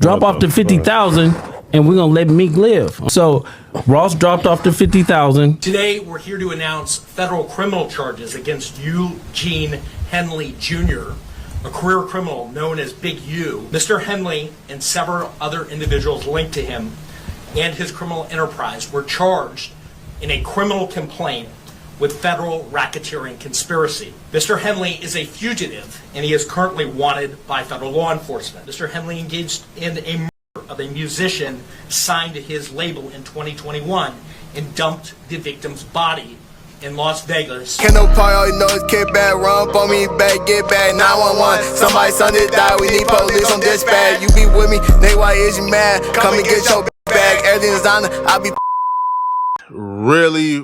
Drop off the 50,000 and we're gonna let Meek live. So Ross dropped off the 50,000. Today we're here to announce federal criminal charges against Eugene Henley Jr., a career criminal known as Big U. Mr. Henley and several other individuals linked to him and his criminal enterprise were charged in a criminal complaint with federal racketeering conspiracy. Mr. Henley is a fugitive and he is currently wanted by federal law enforcement. Mr. Henley engaged in a murder of a musician signed to his label in 2021 and dumped the victim's body in Las Vegas. Can't no part, all you know is kick back, run for me back, get back, 911. Somebody son did die, we need police on dispatch. You be with me, nigga, why is you mad? Come and get your bag, everything's on, I'll be really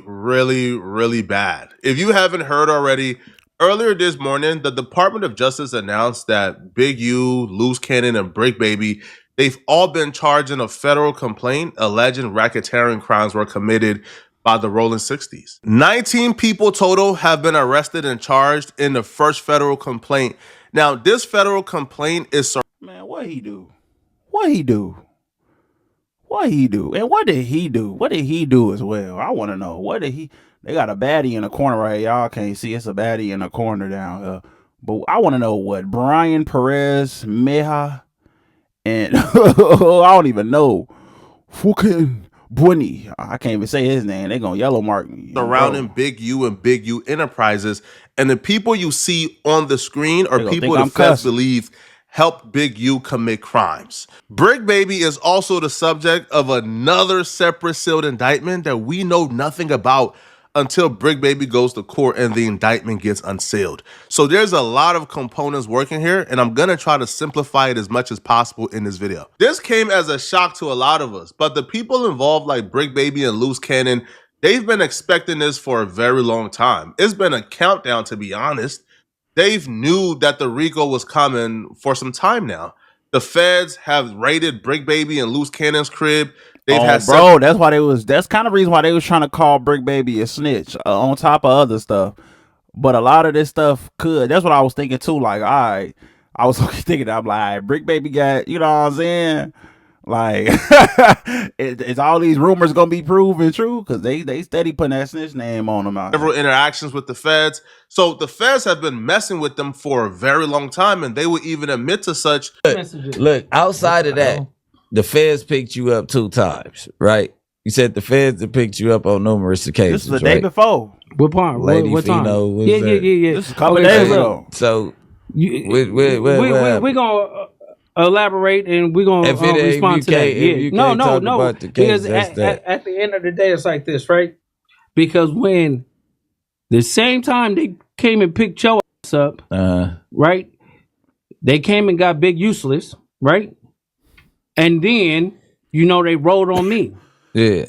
bad. If you haven't heard already, earlier this morning, the Department of Justice announced that Big U, Luce Cannon, and Bricc Baby, they've all been charged in a federal complaint alleging racketeering crimes were committed by the Rollin 60s. 19 people total have been arrested and charged in the first federal complaint. Now, this federal complaint is... Man, what he do? What he do? What he do? And what did he do? What did he do as well? I want to know. What did he... They got a baddie in the corner right here. Y'all can't see. It's a baddie in the corner down here. But I want to know what Brian Perez Meja and I don't even know. Fucking Bunny. I can't even say his name. They're going to yellow mark me. Surrounding Big U and Big U Enterprises. And the people you see on the screen are people the feds believe helped Big U commit crimes. Bricc Baby is also the subject of another separate sealed indictment that we know nothing about until Bricc Baby goes to court and the indictment gets unsealed. So there's a lot of components working here, and I'm gonna try to simplify it as much as possible in this video. This came as a shock to a lot of us, but the people involved like Bricc Baby and Luce Cannon, they've been expecting this for a very long time. It's been a countdown, to be honest. They've knew that the RICO was coming for some time now. The feds have raided Bricc Baby and Luce Cannon's crib. They've had bro, that's why that's kind of reason why they was trying to call Bricc Baby a snitch on top of other stuff. But a lot of this stuff that's what I was thinking too. Like, all right, I was thinking, I'm like, all right, Bricc Baby got, you know what I'm saying? Like, is all these rumors gonna be proven true? Because they steady putting that snitch name on them out. Several interactions with the feds. So the feds have been messing with them for a very long time, and they would even admit to such. Look, outside of that, the feds picked you up 2 times, right? You said the feds have picked you up on numerous occasions. This is the day before. What part? What time? Yeah. This is a couple days ago. So we're gonna elaborate and we're gonna respond to that. Yeah. No. Because at the end of the day, it's like this, right? Because when the same time they came and picked your ass up, right? They came and got Big Useless, right? And then, they rolled on me. Yeah.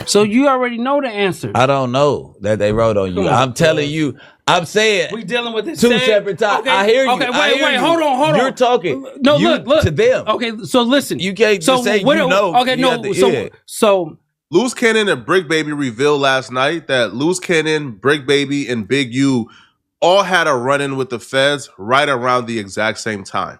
So you already know the answer. I don't know that they wrote on you. I'm telling you. I'm saying we dealing with this 2 separate times. Okay, I hear you. Okay, wait. Hold on. You're talking. No, look to them. Okay, so listen. You can't just say you know. Okay, no. So Luce Cannon and Bricc Baby revealed last night that Luce Cannon, Bricc Baby, and Big U all had a run-in with the feds right around the exact same time.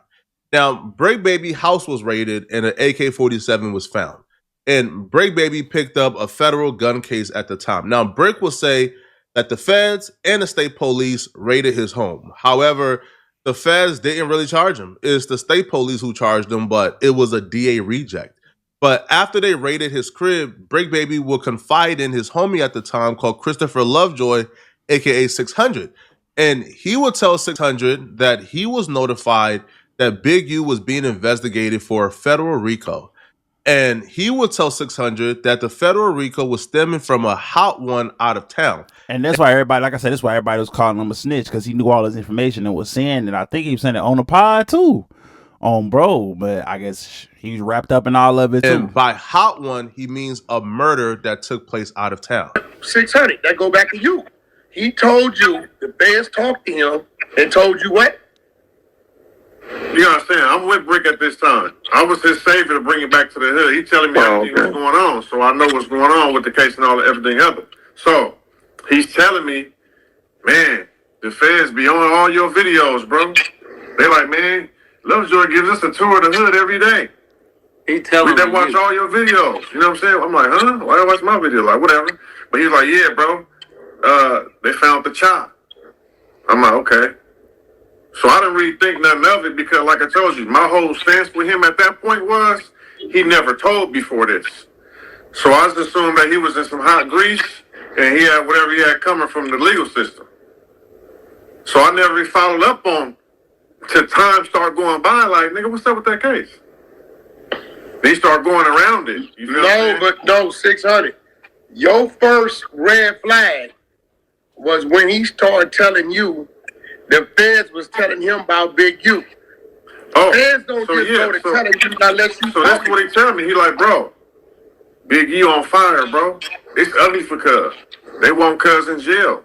Now, Bricc Baby's house was raided and an AK-47 was found. And Bricc Baby picked up a federal gun case at the time. Now, Bricc will say that the feds and the state police raided his home. However, the feds didn't really charge him. It's the state police who charged him, but it was a DA reject. But after they raided his crib, Bricc Baby will confide in his homie at the time called Christopher Lovejoy, aka 600. And he would tell 600 that he was notified that Big U was being investigated for a federal RICO. And he would tell 600 that the federal RICO was stemming from a hot one out of town. And that's why everybody, like I said, that's why everybody was calling him a snitch, because he knew all this information and was saying, and I think he was saying it on the pod too, on bro. But I guess he was wrapped up in all of it too. And by hot one, he means a murder that took place out of town. 600, that go back to you. He told you, the bears talked to him and told you what? You understand? I'm with Bricc at this time. I was his savior to bring it back to the hood. He's telling me everything that's going on, so I know what's going on with the case and all everything else. So he's telling me, man, the feds be on all your videos, bro. They like, man, Lovejoy gives us a tour of the hood every day. He telling me. We watch all your videos. You know what I'm saying? I'm like, huh? Why do I watch my video? Like, whatever. But he's like, yeah, bro. They found the chop. I'm like, okay. So I didn't really think nothing of it because, like I told you, my whole stance with him at that point was he never told before this. So I just assumed that he was in some hot grease and he had whatever he had coming from the legal system. So I never really followed up on till time started going by. Like, nigga, what's up with that case? They start going around it. You feel no, 600. Your first red flag was when he started telling you the feds was telling him about Big U. Oh, feds don't just go to telling you unless you. So that's what he telling me. He like, bro, Big U on fire, bro. It's ugly for Cuz. They want Cuz in jail.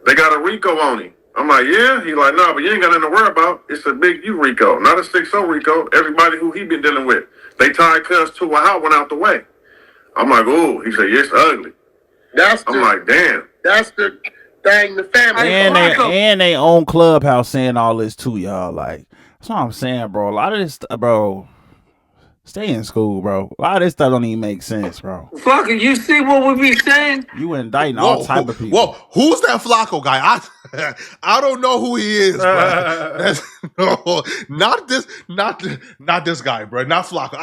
They got a RICO on him. I'm like, yeah. He like, no, but you ain't got nothing to worry about. It's a Big U RICO, not a 6-0 RICO. Everybody who he been dealing with, they tied Cuz to a house, went out the way. I'm like, oh. He said, yeah, it's ugly. I'm like, damn. That's the thing. The family and they own Clubhouse saying all this too, y'all. Like, that's what I'm saying, bro. A lot of this, bro. Stay in school, bro. A lot of this stuff don't even make sense, bro. Fuck it, you see what we be saying? You indicting all type of people. Whoa, who's that Flacco guy? I don't know who he is, bro. No, not this guy, bro. Not Flacco.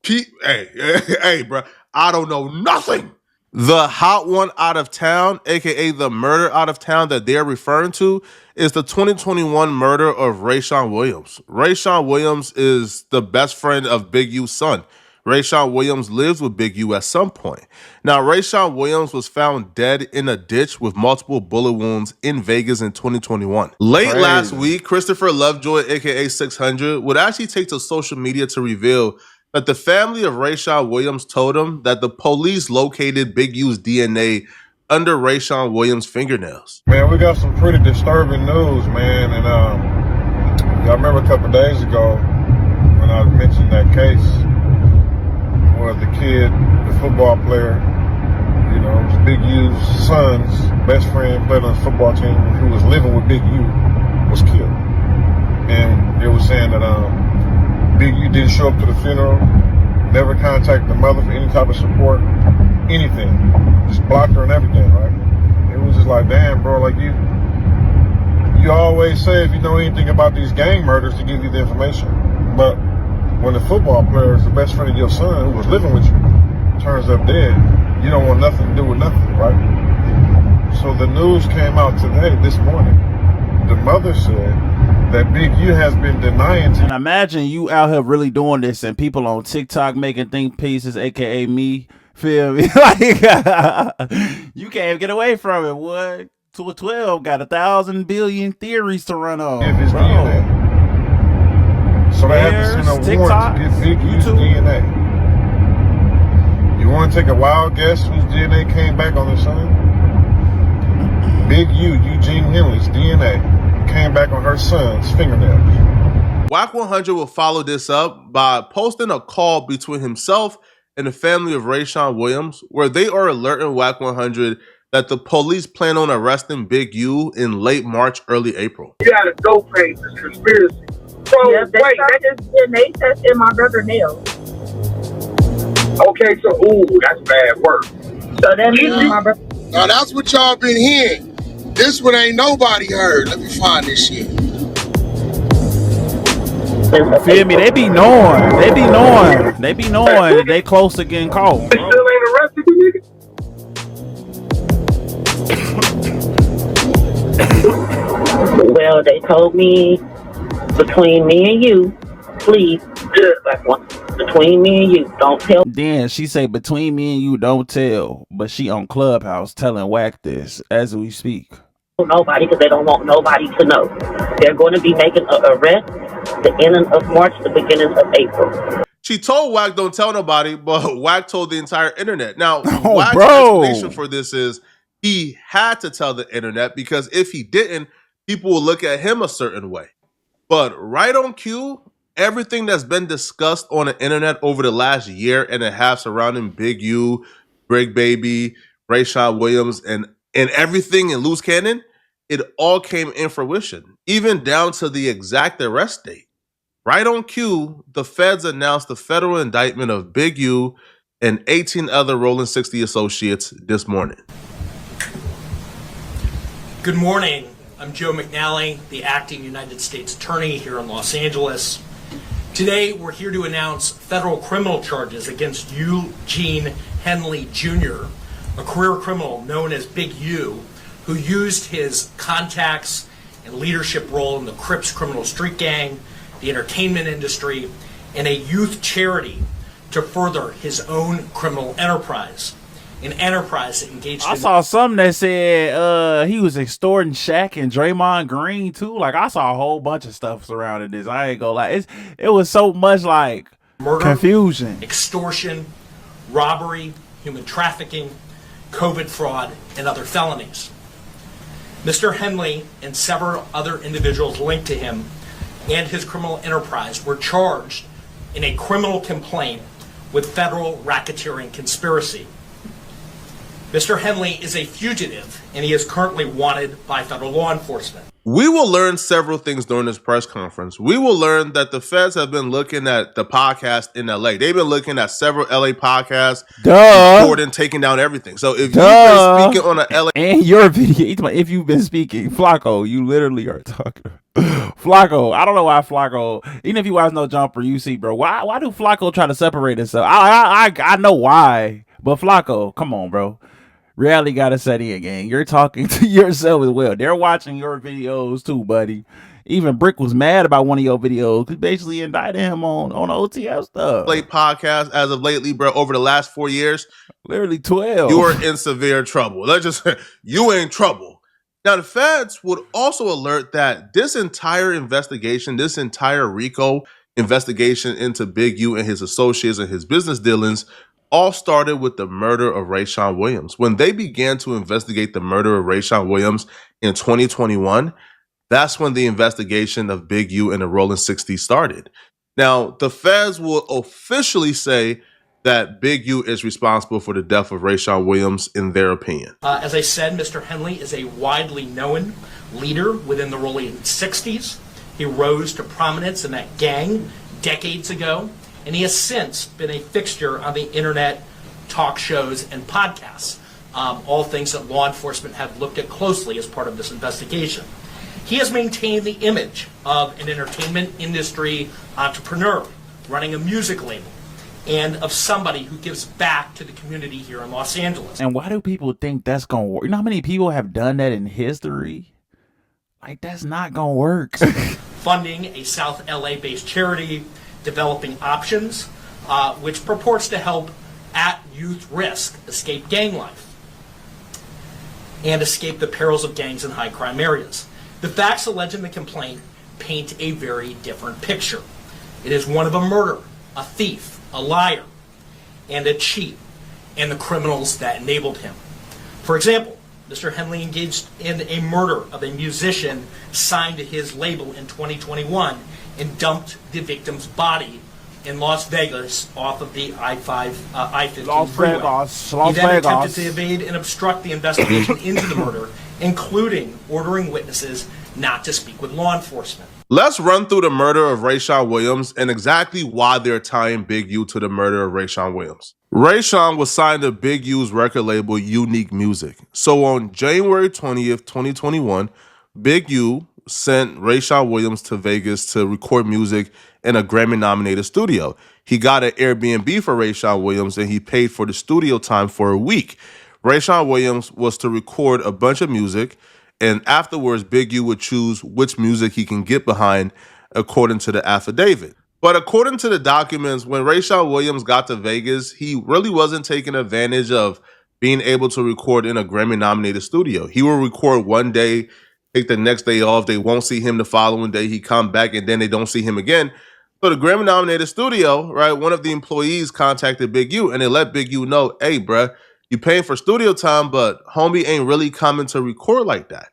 Hey, bro. I don't know nothing. The hot one out of town, aka the murder out of town that they're referring to, is the 2021 murder of Rayshawn Williams. Rayshawn Williams is the best friend of Big U's son. Rayshawn Williams lives with Big U at some point. Now, Rayshawn Williams was found dead in a ditch with multiple bullet wounds in Vegas in 2021. Late last week, Christopher Lovejoy, aka 600, would actually take to social media to reveal that the family of Rayshawn Williams told him that the police located Big U's DNA under Rayshawn Williams' fingernails. Man, we got some pretty disturbing news, man. And y'all remember a couple days ago when I mentioned that case where the kid, the football player, you know, it was Big U's son's best friend, played on the football team, who was living with Big U, was killed. And they were saying that Big U didn't show up to the funeral, never contacted the mother for any type of support, anything. Just blocked her and everything, right? It was just like, damn, bro, like you always say if you know anything about these gang murders to give you the information. But when the football player is the best friend of your son who was living with you turns up dead, you don't want nothing to do with nothing, right? So the news came out today, this morning. The mother said that Big U has been denying And imagine you out here really doing this and people on TikTok making think pieces, aka me, feel me? Like, you can't get away from it. What? 212 got 1,000 billion theories to run on. His DNA. So they have to send a warrant to get Big U's DNA. You want to take a wild guess whose DNA came back on his son? Big U, Eugene Henley's DNA came back on her son's fingernails. Wack 100 will follow this up by posting a call between himself and the family of Rayshawn Williams, where they are alerting Wack 100 that the police plan on arresting Big U in late March, early April. You gotta go crazy. It's conspiracy. So, yeah, they started this DNA test in my brother's nails. Okay, so, that's bad work. So that means my brother. Now, that's what y'all been hearing. This one ain't nobody heard. Let me find this shit. Feel me? They be knowing. They close to getting caught. They still ain't arrested you, nigga? Well, they told me between me and you, please, between me and you, don't tell. Then she say between me and you, don't tell. But she on Clubhouse telling Wack this as we speak. Nobody, because they don't want nobody to know. They're going to be making an arrest the ending of March, the beginning of April. She told Wack don't tell nobody, but Wack told the entire internet. Now, Wack's explanation for this is he had to tell the internet because if he didn't, people will look at him a certain way. But right on cue, everything that's been discussed on the internet over the last year and a half surrounding Big U, Bricc Baby, Rayshawn Williams, and everything in loose cannon it all came in fruition, even down to the exact arrest date. Right on cue, the feds announced the federal indictment of Big U and 18 other Rollin 60 associates this morning. Good morning. I'm Joe McNally, the acting United States Attorney here in Los Angeles. Today, we're here to announce federal criminal charges against Eugene Henley Jr., a career criminal known as Big U, who used his contacts and leadership role in the Crips criminal street gang, the entertainment industry, and a youth charity to further his own criminal enterprise. An enterprise that engaged I saw something that said he was extorting Shaq and Draymond Green too. Like, I saw a whole bunch of stuff surrounding this. I ain't gonna lie. It was so much like murder, confusion, extortion, robbery, human trafficking, COVID fraud, and other felonies. Mr. Henley and several other individuals linked to him and his criminal enterprise were charged in a criminal complaint with federal racketeering conspiracy. Mr. Henley is a fugitive, and he is currently wanted by federal law enforcement. We will learn several things during this press conference. We will learn that the feds have been looking at the podcast in LA. They've been looking at several LA podcasts, recording, taking down everything. So if you've been speaking on a LA... And your video, if you've been speaking, Flacco, you literally are talking. Flacco, I don't know why Flacco, even if you watch No Jumper, you see, bro, why do Flacco try to separate himself? I know why, but Flacco, come on, bro. Reality got to set in, gang. You're talking to yourself as well. They're watching your videos too, buddy. Even Bricc was mad about one of your videos because basically indicted him on OTF stuff. LA podcast as of lately, bro, over the last 4 years. Literally 12. You are in severe trouble. Let's just, you in trouble. Now, the feds would also alert that this entire investigation, this entire RICO investigation into Big U and his associates and his business dealings all started with the murder of Rayshawn Williams. When they began to investigate the murder of Rayshawn Williams in 2021, that's when the investigation of Big U and the Rollin 60s started. Now, the feds will officially say that Big U is responsible for the death of Rayshawn Williams, in their opinion. As I said, Mr. Henley is a widely known leader within the Rollin 60s. He rose to prominence in that gang decades ago, and he has since been a fixture on the internet, talk shows, and podcasts, all things that law enforcement have looked at closely as part of this investigation. He has maintained the image of an entertainment industry entrepreneur running a music label and of somebody who gives back to the community here in Los Angeles. And why do people think that's going to work? You know how many people have done that in history? Like, that's not going to work. Funding a South LA-based charity, developing options, which purports to help at youth risk escape gang life and escape the perils of gangs in high crime areas. The facts alleged in the complaint paint a very different picture. It is one of a murderer, a thief, a liar, and a cheat, and the criminals that enabled him. For example, Mr. Henley engaged in a murder of a musician signed to his label in 2021 and dumped the victim's body in Las Vegas off of the I-15 freeway. He then attempted to evade and obstruct the investigation into the murder, including ordering witnesses not to speak with law enforcement. Let's run through the murder of Rayshawn Williams and exactly why they're tying Big U to the murder of Rayshawn Williams. Rayshawn was signed to Big U's record label, Unique Music. So on January 20th, 2021, Big U sent Rayshawn Williams to Vegas to record music in a Grammy-nominated studio. He got an Airbnb for Rayshawn Williams, and he paid for the studio time for a week. Rayshawn Williams was to record a bunch of music, and afterwards, Big U would choose which music he can get behind according to the affidavit. But according to the documents, when Rayshawn Williams got to Vegas, he really wasn't taking advantage of being able to record in a Grammy-nominated studio. He will record one day, take the next day off. They won't see him the following day. He come back, and then they don't see him again. So the Grammy-nominated studio, right, one of the employees contacted Big U, and they let Big U know, hey, bruh, you paying for studio time, but homie ain't really coming to record like that.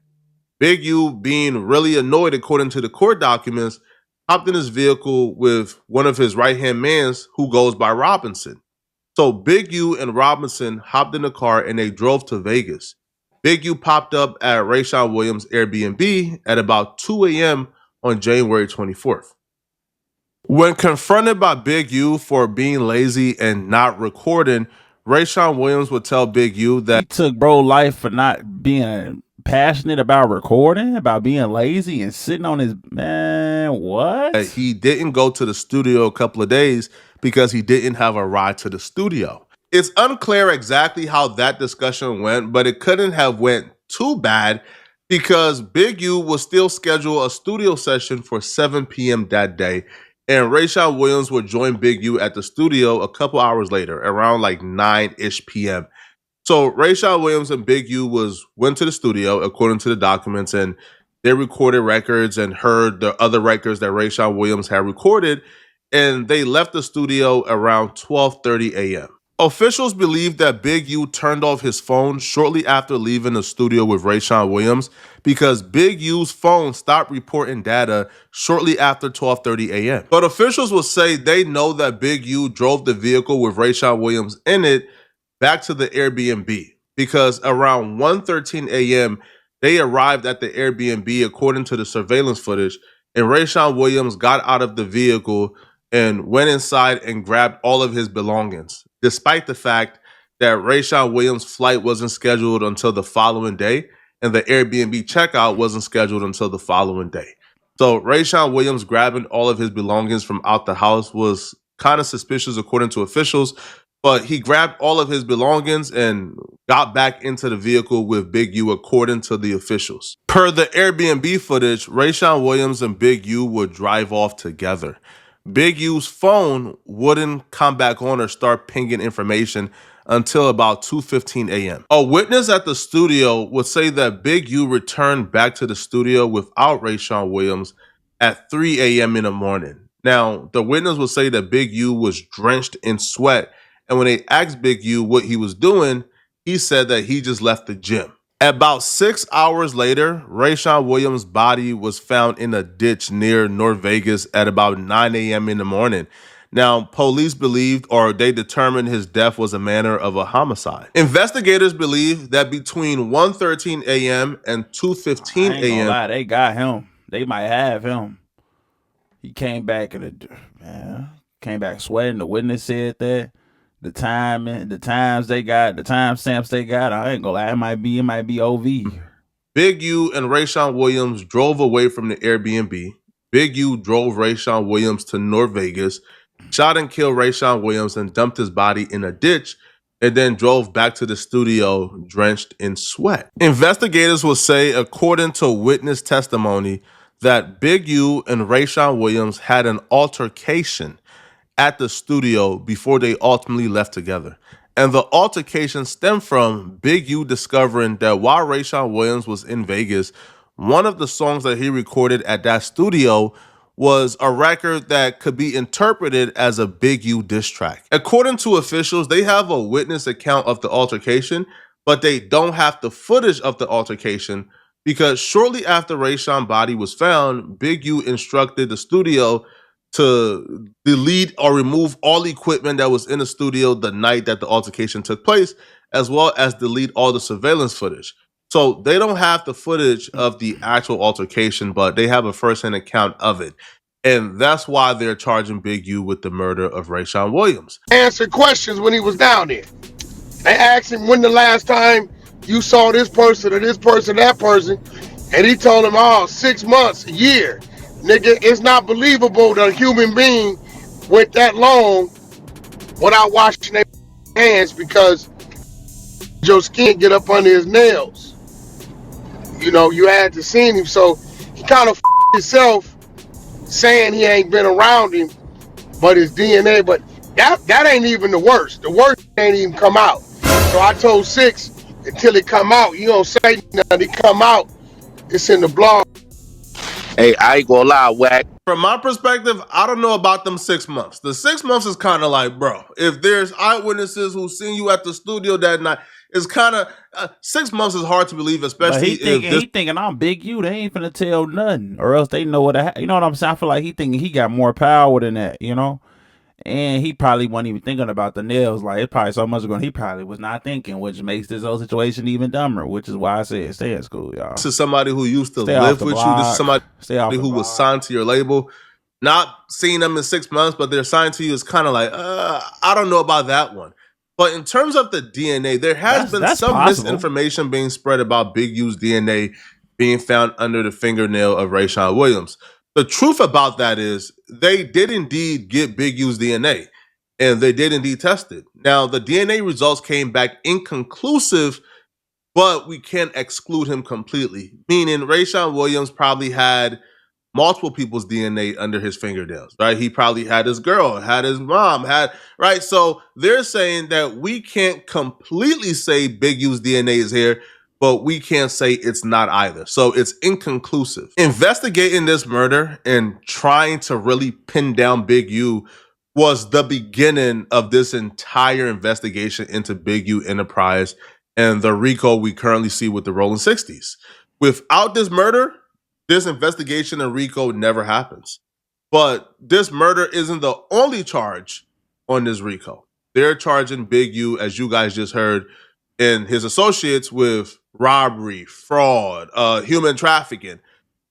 Big U, being really annoyed according to the court documents, hopped in his vehicle with one of his right-hand mans who goes by Robinson. So Big U and Robinson hopped in the car and they drove to Vegas. Big U popped up at Rayshawn Williams' Airbnb at about 2 a.m. on January 24th. When confronted by Big U for being lazy and not recording, Rayshawn Williams would tell Big U that he took bro life for not being passionate about recording, about being lazy and sitting on his man. What? He didn't go to the studio a couple of days because he didn't have a ride to the studio. It's unclear exactly how that discussion went, but it couldn't have went too bad because Big U will still schedule a studio session for 7 p.m. that day, and Rayshawn Williams would join Big U at the studio a couple hours later, around like 9-ish p.m. So Rayshawn Williams and Big U went to the studio, according to the documents, and they recorded records and heard the other records that Rayshawn Williams had recorded, and they left the studio around 12:30 a.m. Officials believe that Big U turned off his phone shortly after leaving the studio with Rayshawn Williams because Big U's phone stopped reporting data shortly after 12:30 a.m. But officials will say they know that Big U drove the vehicle with Rayshawn Williams in it back to the Airbnb because around 1:13 a.m. they arrived at the Airbnb according to the surveillance footage, and Rayshawn Williams got out of the vehicle and went inside and grabbed all of his belongings, despite the fact that Rayshawn Williams' flight wasn't scheduled until the following day and the Airbnb checkout wasn't scheduled until the following day. So Rayshawn Williams grabbing all of his belongings from out the house was kind of suspicious according to officials, but he grabbed all of his belongings and got back into the vehicle with Big U according to the officials. Per the Airbnb footage, Rayshawn Williams and Big U would drive off together. Big U's phone wouldn't come back on or start pinging information until about 2:15 a.m. A witness at the studio would say that Big U returned back to the studio without Rayshawn Williams at 3 a.m. in the morning. Now, the witness would say that Big U was drenched in sweat, and when they asked Big U what he was doing, he said that he just left the gym. About 6 hours later, Rayshawn Williams' body was found in a ditch near North Vegas at about 9 a.m. in the morning. Now, police believed, or they determined, his death was a manner of a homicide. Investigators believe that between 1:13 a.m. and 2:15 a.m. They got him. They might have him. He came back came back sweating. The witness said that. The timestamps they got, I ain't gonna lie, it might be OV. Big U and Rayshawn Williams drove away from the Airbnb. Big U drove Rayshawn Williams to North Vegas, shot and killed Rayshawn Williams and dumped his body in a ditch, and then drove back to the studio drenched in sweat. Investigators will say, according to witness testimony, that Big U and Rayshawn Williams had an altercation at the studio before they ultimately left together. And the altercation stemmed from Big U discovering that while Rayshawn Williams was in Vegas, one of the songs that he recorded at that studio was a record that could be interpreted as a Big U diss track. According to officials, they have a witness account of the altercation, but they don't have the footage of the altercation because shortly after Rayshawn's body was found, Big U instructed the studio to delete or remove all equipment that was in the studio the night that the altercation took place, as well as delete all the surveillance footage. So they don't have the footage of the actual altercation, but they have a first-hand account of it. And that's why they're charging Big U with the murder of Rayshawn Williams. Answered questions when he was down there. They asked him when the last time you saw this person or this person, that person, and he told them, 6 months, a year. Nigga, it's not believable that a human being went that long without washing their hands because your skin get up under his nails. You know, you had to see him, so he kind of himself saying he ain't been around him, but his DNA, but that ain't even the worst. The worst ain't even come out. So I told Six, until it come out, you don't say nothing, it come out, it's in the blog. Hey, I ain't gonna lie, Wack. From my perspective, I don't know about them 6 months. The 6 months is kind of like, bro, if there's eyewitnesses who seen you at the studio that night, it's kind of 6 months is hard to believe, especially he thinking I'm Big U. They ain't finna tell nothing, or else they know what. You know what I'm saying? I feel like he thinking he got more power than that, you know. And he probably wasn't even thinking about the nails. Like, it's probably so much ago. He probably was not thinking, which makes this whole situation even dumber, which is why I said stay at school, y'all. This is somebody who used to live with you. This is somebody who was signed to your label. Not seeing them in 6 months, but they're signed to you is kind of like, I don't know about that one. But in terms of the DNA, there has been some misinformation being spread about Big U's DNA being found under the fingernail of Rayshawn Williams. The truth about that is they did indeed get Big U's DNA, and they did indeed test it. Now, the DNA results came back inconclusive, but we can't exclude him completely, meaning Rayshawn Williams probably had multiple people's DNA under his fingernails, right? He probably had his girl, had his mom, right? So they're saying that we can't completely say Big U's DNA is here, but we can't say it's not either. So it's inconclusive. Investigating this murder and trying to really pin down Big U was the beginning of this entire investigation into Big U Enterprise and the RICO we currently see with the Rollin 60s. Without this murder, this investigation in RICO never happens. But this murder isn't the only charge on this RICO. They're charging Big U, as you guys just heard, and his associates with robbery, fraud, human trafficking.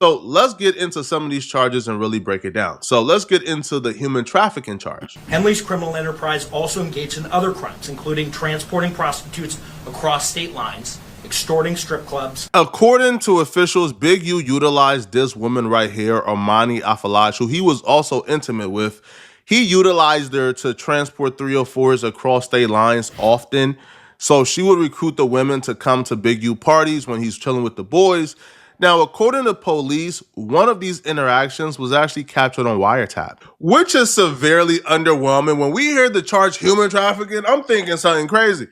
So let's get into some of these charges and really break it down. So let's get into the human trafficking charge. Henley's criminal enterprise also engaged in other crimes, including transporting prostitutes across state lines, extorting strip clubs. According to officials, Big U utilized this woman right here, Armani Afalaj, who he was also intimate with. He utilized her to transport 304s across state lines often. So she would recruit the women to come to Big U parties when he's chilling with the boys. Now, according to police, one of these interactions was actually captured on wiretap, which is severely underwhelming. When we hear the charge human trafficking, I'm thinking something crazy.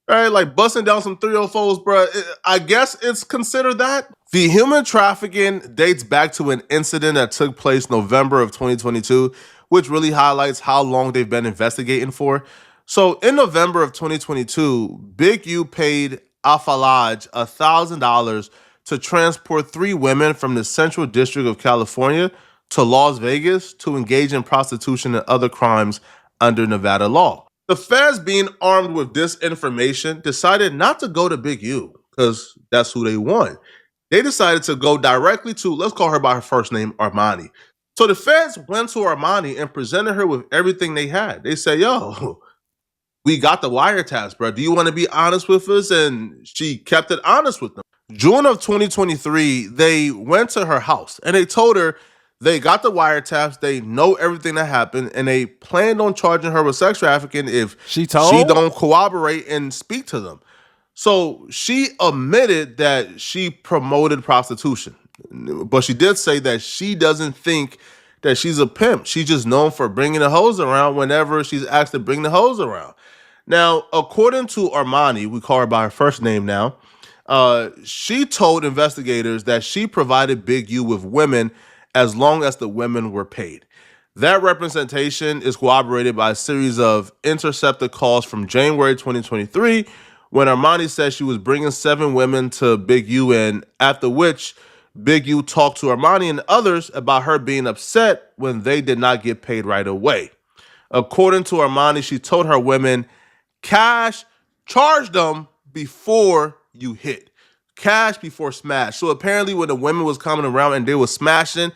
Right, like busting down some 304s, bro. I guess it's considered that. The human trafficking dates back to an incident that took place November of 2022, which really highlights how long they've been investigating for. So in November of 2022, Big U paid Afalaj $1,000 to transport 3 women from the Central District of California to Las Vegas to engage in prostitution and other crimes under Nevada law. The feds, being armed with this information, decided not to go to Big U because that's who they want. They decided to go directly to, let's call her by her first name, Armani. So the feds went to Armani and presented her with everything they had. They said, yo, we got the wiretaps, bro. Do you want to be honest with us? And she kept it honest with them. June of 2023, they went to her house and they told her they got the wiretaps, they know everything that happened, and they planned on charging her with sex trafficking if she don't cooperate and speak to them. So she admitted that she promoted prostitution, but she did say that she doesn't think that she's a pimp. She's just known for bringing the hoes around whenever she's asked to bring the hoes around. Now, according to Armani, we call her by her first name now, she told investigators that she provided Big U with women as long as the women were paid. That representation is corroborated by a series of intercepted calls from January 2023 when Armani said she was bringing 7 women to Big U, and after which Big U talked to Armani and others about her being upset when they did not get paid right away. According to Armani, she told her women, cash, charge them before you hit. Cash before smash. So apparently when the women was coming around and they were smashing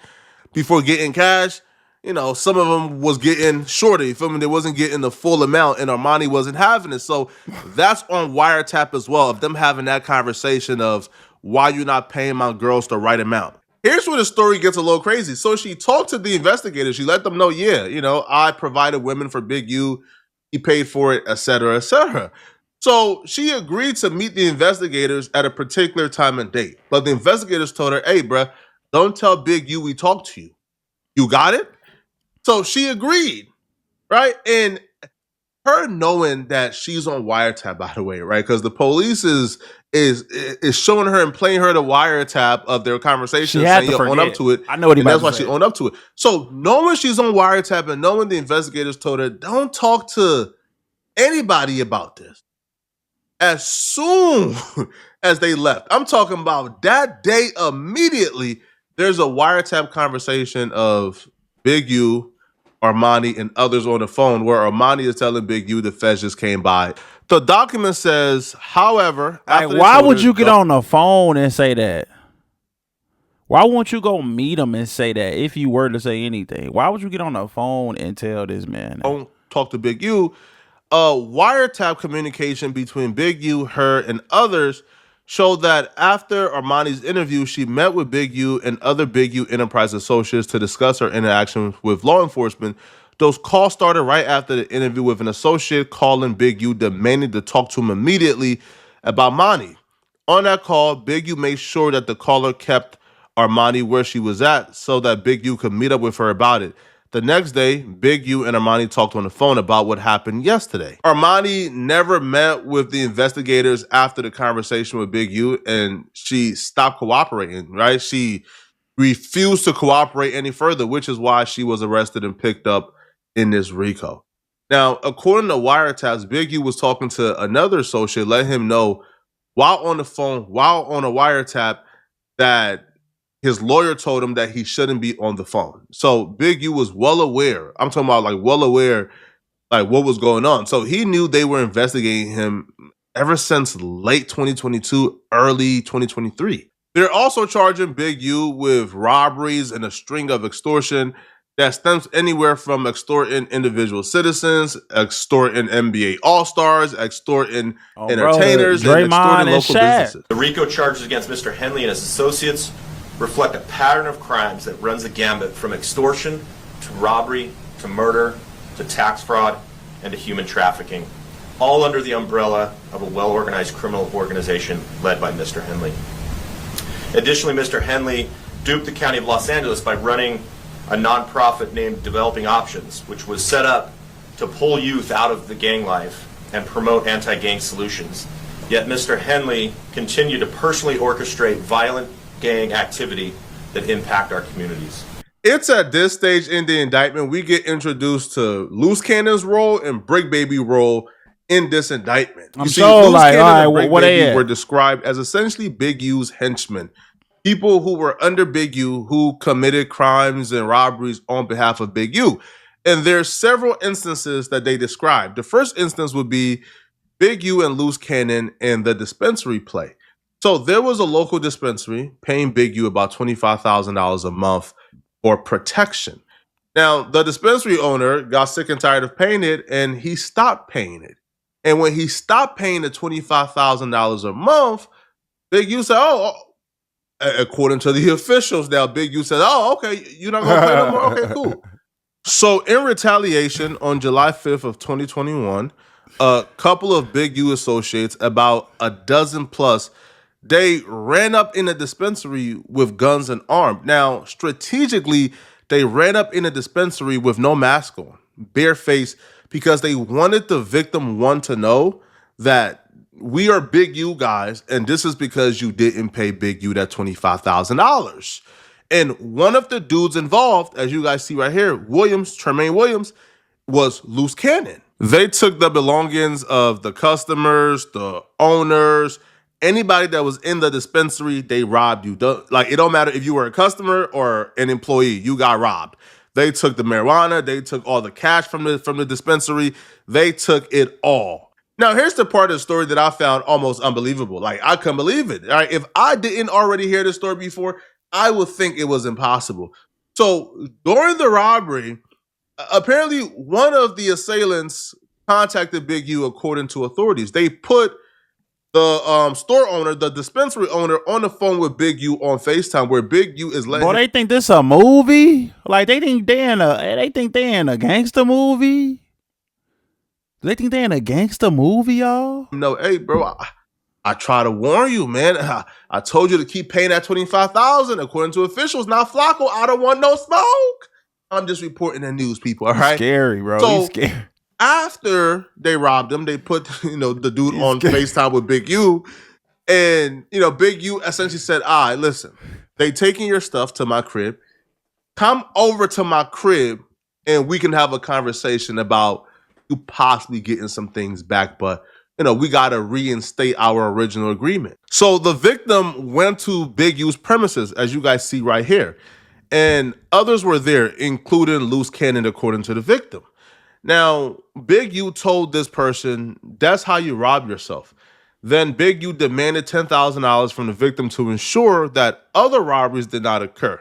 before getting cash, you know, some of them was getting shorter. You feel me? They wasn't getting the full amount and Armani wasn't having it. So that's on wiretap as well, of them having that conversation of why you not paying my girls the right amount. Here's where the story gets a little crazy. So she talked to the investigators. She let them know, yeah, you know, I provided women for Big U. He paid for it, et cetera, et cetera. So she agreed to meet the investigators at a particular time and date. But the investigators told her, hey, bruh, don't tell Big U we talked to you. You got it? So she agreed, right? And her knowing that she's on wiretap, by the way, right? Because the police is showing her and playing her the wiretap of their conversation, saying, yo, own up to it. I know what he meant. That's why she owned up to it. So knowing she's on wiretap and knowing the investigators told her, don't talk to anybody about this. As soon as they left, I'm talking about that day immediately, there's a wiretap conversation of Big U, Armani and others on the phone, where Armani is telling Big U the feds just came by. The document says, however, why would you get on the phone and say that? Why won't you go meet him and say that if you were to say anything? Why would you get on the phone and tell this man? Don't talk to Big U. Wiretap communication between Big U, her, and others showed that after Armani's interview, she met with Big U and other Big U Enterprise associates to discuss her interactions with law enforcement. Those calls started right after the interview, with an associate calling Big U demanding to talk to him immediately about Armani. On that call, Big U made sure that the caller kept Armani where she was at so that Big U could meet up with her about it. The next day, Big U and Armani talked on the phone about what happened yesterday. Armani never met with the investigators after the conversation with Big U, and she stopped cooperating, right? She refused to cooperate any further, which is why she was arrested and picked up in this RICO. Now, according to wiretaps, Big U was talking to another associate, let him know while on the phone, while on a wiretap, that his lawyer told him that he shouldn't be on the phone. So Big U was well aware. I'm talking about well aware, what was going on. So he knew they were investigating him ever since late 2022, early 2023. They're also charging Big U with robberies and a string of extortion that stems anywhere from extorting individual citizens, extorting NBA All-Stars, extorting entertainers, and extorting local businesses. The RICO charges against Mr. Henley and his associates reflect a pattern of crimes that runs the gambit from extortion to robbery to murder to tax fraud and to human trafficking, all under the umbrella of a well-organized criminal organization led by Mr. Henley. Additionally, Mr. Henley duped the County of Los Angeles by running a nonprofit named Developing Options, which was set up to pull youth out of the gang life and promote anti-gang solutions. Yet Mr. Henley continued to personally orchestrate violent gang activity that impact our communities. It's at this stage in the indictment we get introduced to Luce Cannon's role and Bricc Baby's role in this indictment. I'm so like, all right, what they were described as essentially Big U's henchmen, people who were under Big U who committed crimes and robberies on behalf of Big U. And there's several instances that they describe. The first instance would be Big U and Luce Cannon and the dispensary play. So there was a local dispensary paying Big U about $25,000 a month for protection. Now, the dispensary owner got sick and tired of paying it, and he stopped paying it. And when he stopped paying the $25,000 a month, Big U said, according to the officials now, Big U said, okay, you're not going to pay no more? Okay, cool. So in retaliation, on July 5th of 2021, a couple of Big U associates, about a dozen plus, they ran up in a dispensary with guns and armed. Now, strategically, they ran up in a dispensary with no mask on, barefaced, because they wanted the victim one to know that we are Big U guys, and this is because you didn't pay Big U that $25,000. And one of the dudes involved, as you guys see right here, Tremaine Williams, was Luce Cannon. They took the belongings of the customers, the owners, anybody that was in the dispensary. They robbed you. It don't matter if you were a customer or an employee, you got robbed. They took the marijuana. They took all the cash from the dispensary. They took it all. Now, here's the part of the story that I found almost unbelievable. I couldn't believe it. Right? If I didn't already hear this story before, I would think it was impossible. So during the robbery, apparently one of the assailants contacted Big U, according to authorities. They put the store owner, the dispensary owner, on the phone with Big U on FaceTime, where Big U is letting. Boy, they think this a movie? They think they in a gangster movie? They think they in a gangster movie, y'all? No, hey, bro, I try to warn you, man. I told you to keep paying that $25,000. According to officials, now Flacco, I don't want no smoke. I'm just reporting the news, people. All right, scary, bro. So, he's scary. After they robbed him, they put the dude on FaceTime with Big U, and Big U essentially said, "All right, listen, they taking your stuff to my crib. Come over to my crib, and we can have a conversation about you possibly getting some things back, but we got to reinstate our original agreement." So the victim went to Big U's premises, as you guys see right here. and others were there, including Luce Cannon, according to the victim. Now, Big U told this person, that's how you rob yourself. Then Big U demanded $10,000 from the victim to ensure that other robberies did not occur.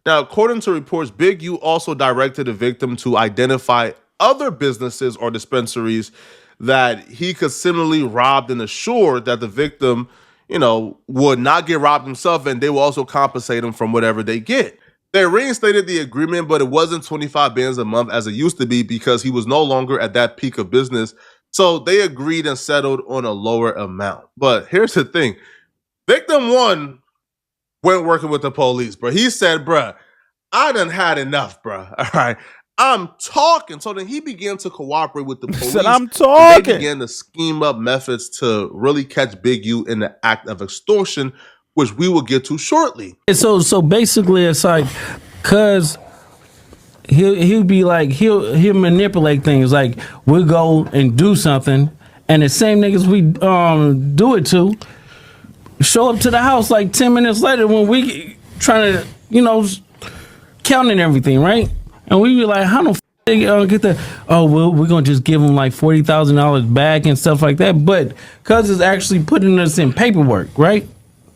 Now, according to reports, Big U also directed the victim to identify other businesses or dispensaries that he could similarly rob and assure that the victim, would not get robbed himself, and they will also compensate him from whatever they get. They reinstated the agreement, but it wasn't 25 bands a month as it used to be because he was no longer at that peak of business. So they agreed and settled on a lower amount. But here's the thing. Victim 1 went working with the police, bro. He said, bruh, I done had enough, bruh. All right. I'm talking. So then he began to cooperate with the police. Said, I'm talking. They began to scheme up methods to really catch Big U in the act of extortion, which we will get to shortly. So basically, it's like, cause he'll be like he'll manipulate things. Like we'll go and do something, and the same niggas we do it to show up to the house like 10 minutes later when we trying to counting everything, right? And we be like, how the they get that? Oh, well, we're gonna just give them like $40,000 back and stuff like that. But cause it's actually putting us in paperwork, right?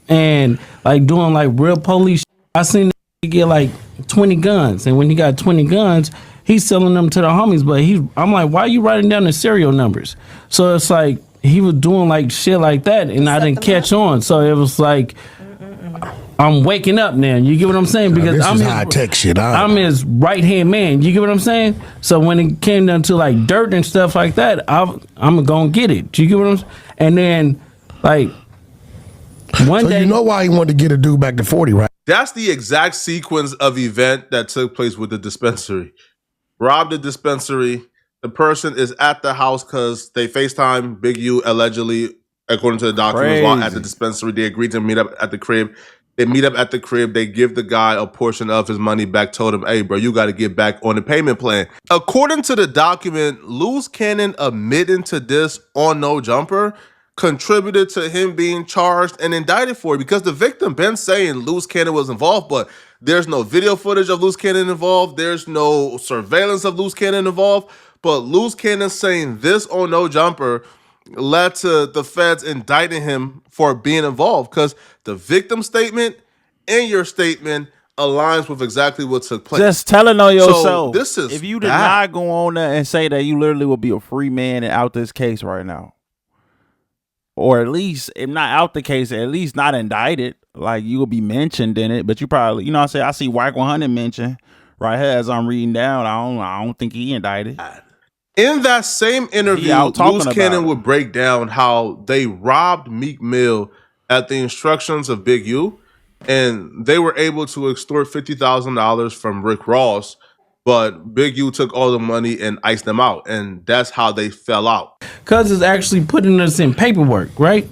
And like doing like real police shit. I seen him get like 20 guns, and when he got 20 guns, he's selling them to the homies. But I'm like, why are you writing down the serial numbers? So it's like he was doing like shit like that, and I didn't catch on. So it was like I'm waking up now. You get what I'm saying? Because this is high tech shit. I'm his right hand man. You get what I'm saying? So when it came down to like dirt and stuff like that, I'm gonna get it. You get what I'm saying? And then like. One day, you know why he wanted to get a dude back to 40, right? That's the exact sequence of event that took place with the dispensary. Robbed the dispensary. The person is at the house because they FaceTime Big U allegedly, according to the documents, while at the dispensary. They agreed to meet up at the crib. They meet up at the crib. They give the guy a portion of his money back, told him, hey, bro, you got to get back on the payment plan. According to the document, Luce Cannon admitting to this on No Jumper contributed to him being charged and indicted for it, because the victim been saying Luce Cannon was involved, but there's no video footage of Luce Cannon involved. There's no surveillance of Luce Cannon involved. But Luce Cannon saying this on No Jumper led to the feds indicting him for being involved, because the victim statement and your statement aligns with exactly what took place. Just telling on yourself. So this is if you did not go on there and say that you literally would be a free man and out this case right now. Or at least, if not out the case, at least not indicted. Like, you will be mentioned in it, but you probably, what I'm saying? I see White 100 mentioned right here as I'm reading down. I don't think he indicted. In that same interview, Luce Cannon would break down how they robbed Meek Mill at the instructions of Big U, and they were able to extort $50,000 from Rick Ross, but Big U took all the money and iced them out, and that's how they fell out. Cause it's actually putting us in paperwork, right?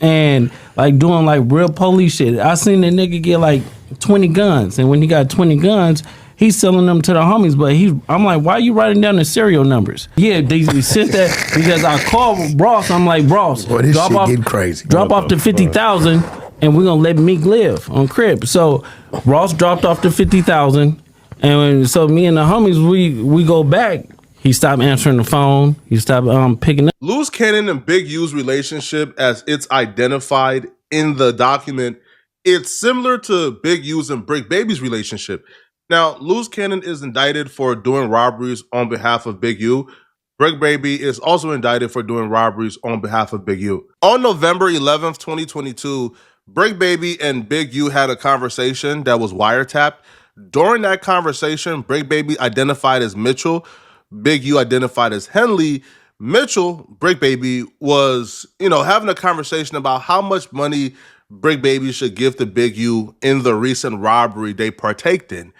And like doing like real police shit. I seen the nigga get like 20 guns, and when he got 20 guns, he's selling them to the homies. But I'm like, why are you writing down the serial numbers? Yeah, they sent that because I called Ross. I'm like, Ross, this shit getting crazy. Drop off the 50,000, and we're gonna let Meek live on crib. So Ross dropped off the 50,000. And so me and the homies, we go back. He stopped answering the phone. He stopped picking up. Luce Cannon and Big U's relationship, as it's identified in the document, it's similar to Big U's and Bricc Baby's relationship. Now, Luce Cannon is indicted for doing robberies on behalf of Big U. Bricc Baby is also indicted for doing robberies on behalf of Big U. On November 11th, 2022, Bricc Baby and Big U had a conversation that was wiretapped. During that conversation, Bricc Baby identified as Mitchell. Big U identified as Henley. Mitchell, Bricc Baby, was, having a conversation about how much money Bricc Baby should give to Big U in the recent robbery they partaked in.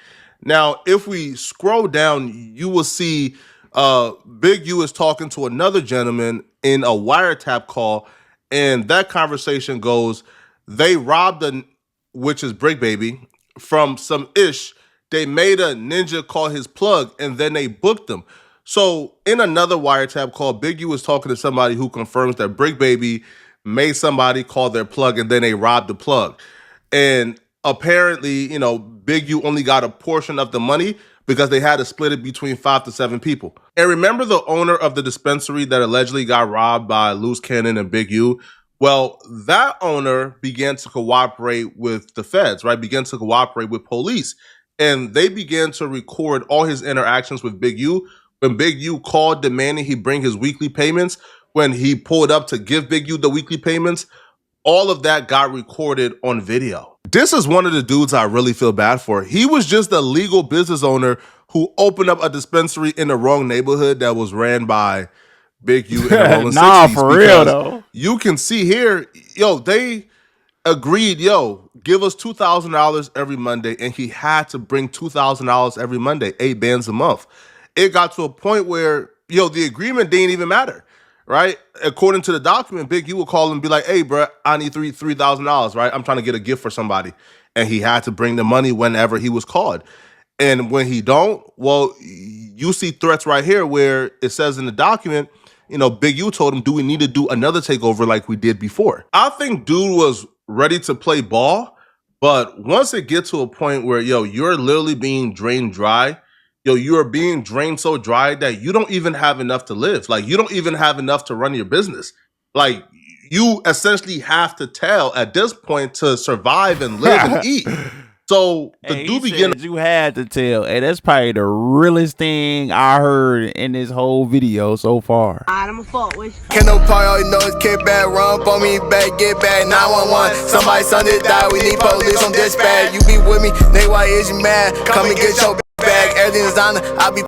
Now, if we scroll down, you will see Big U is talking to another gentleman in a wiretap call, and that conversation goes, they robbed which is Bricc Baby, from some ish. They made a ninja call his plug, and then they booked him. So in another wiretap call, Big U was talking to somebody who confirms that Bricc Baby made somebody call their plug, and then they robbed the plug. And apparently, Big U only got a portion of the money because they had to split it between 5 to 7 people. And remember the owner of the dispensary that allegedly got robbed by Luce Cannon and Big U? Well, that owner began to cooperate with the feds, right? Began to cooperate with police. And they began to record all his interactions with Big U. When Big U called demanding he bring his weekly payments, when he pulled up to give Big U the weekly payments, all of that got recorded on video. This is one of the dudes I really feel bad for. He was just a legal business owner who opened up a dispensary in the wrong neighborhood that was ran by Big U and the Rollin 60s. For real though. You can see here, they agreed, give us $2,000 every Monday, and he had to bring $2,000 every Monday, 8 bands a month. It got to a point where, the agreement didn't even matter, right? According to the document, Big U would call him and be like, hey, bro, I need $3,000, right? I'm trying to get a gift for somebody. And he had to bring the money whenever he was called. And when he don't, well, you see threats right here where it says in the document, Big U told him, do we need to do another takeover like we did before? I think dude was ready to play ball, but once it gets to a point where, you're literally being drained dry, you are being drained so dry that you don't even have enough to live. Like, you don't even have enough to run your business. Like, you essentially have to tell at this point to survive and live and eat. So the dude began. You had to tell. Hey, that's probably the realest thing I heard in this whole video so far. I'm a fault with you. Can't no part, all you know is kick back, run up on me back, get back, 911. Somebody son did die, we need police on dispatch. You be with me, nigga, why is you mad? Come and get your bag, everything is on, I be